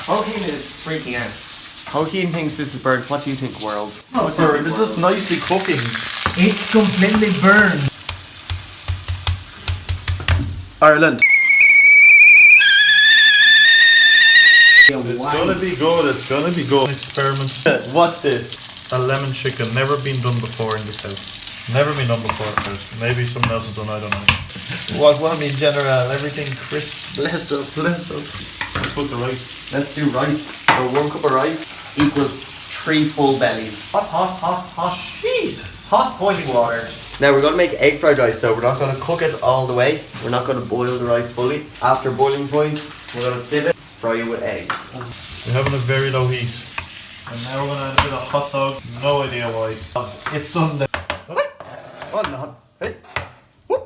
Whole team is freaking out. Joaquin thinks this is burnt. What do you think, world? It's not burned, it's just nicely cooking. It's completely burned. Ireland. It's gonna be good, it's gonna be good. Experiment. Watch this. A lemon chicken, never been done before in this house. Never been done before in this. Maybe someone else has done, I don't know. What one in general, everything crisp. Bless up, bless up. Let's put the rice. Let's do rice. So 1 cup of rice equals 3 full bellies. Hot, hot, hot, hot. Jesus! Hot boiling water. Now we're going to make egg fried rice, so we're not going to cook it all the way. We're not going to boil the rice fully. After boiling point, we're going to sieve it, fry it with eggs. We're having a very low heat. And now we're going to add a bit of hot dog. No idea why. It's Sunday. Oh, no. Hey. Whoop.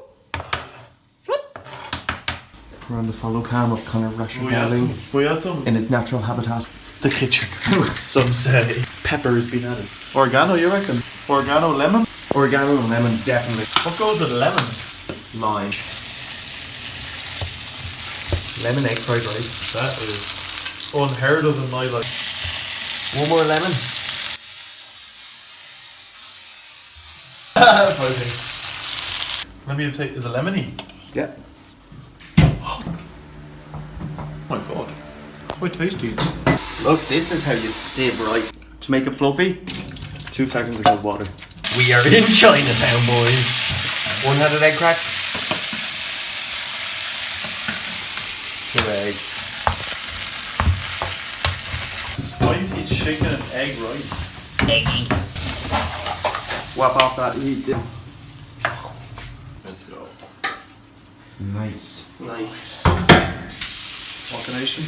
We're on the follow cam of Conor Rasher We had some in his natural habitat. the kitchen. Some say. Pepper has been added. Oregano, you reckon? Oregano, lemon? Oregano and lemon, definitely. What goes with lemon? Lime. Lemon egg fried rice. That is unheard of in my life. 1 more lemon. Let me take. Is it lemony? Yeah. Oh my god. It's quite tasty. Look, this is how you sieve rice. To make it fluffy, 2 seconds of cold water. We are in Chinatown, boys. 1-handed egg crack. 2 egg. Spicy chicken and egg rice. Eggy. Whap off that heat. Let's go. Nice. Nice. What nation?